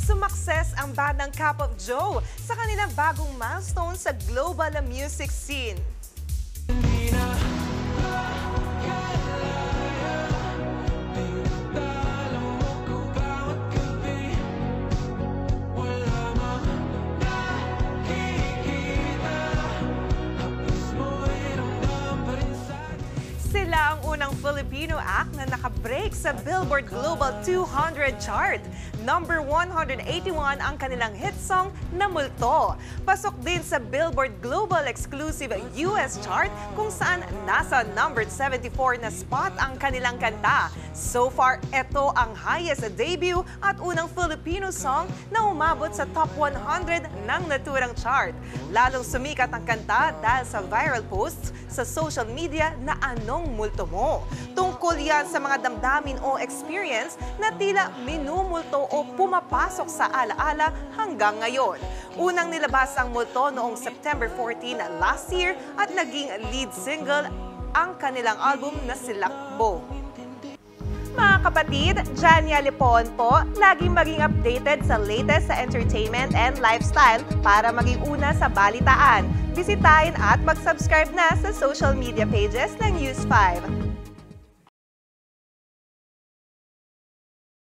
Sumakses ang bandang Cup of Joe sa kanilang bagong milestone sa global music scene. Sila ang unang Filipino act na nakabreak sa Billboard Global 200 chart. Number 181 ang kanilang hit song na Multo. Pasok din sa Billboard Global Exclusive US chart kung saan nasa number 74 na spot ang kanilang kanta. So far, ito ang highest debut at unang Filipino song na umabot sa top 100 ng naturang chart. Lalong sumikat ang kanta dahil sa viral posts sa social media na anong multo mo. Tungkol yan sa mga damdamin o experience na tila minumulto o pumapasok sa alaala hanggang ngayon. Unang nilabas ang Multo noong September 14 last year at naging lead single ang kanilang album na Silakbo. Mga kapatid, Jania Lipon po, laging maging updated sa latest sa entertainment and lifestyle para maging una sa balitaan. Bisitahin at mag-subscribe na sa social media pages ng News 5.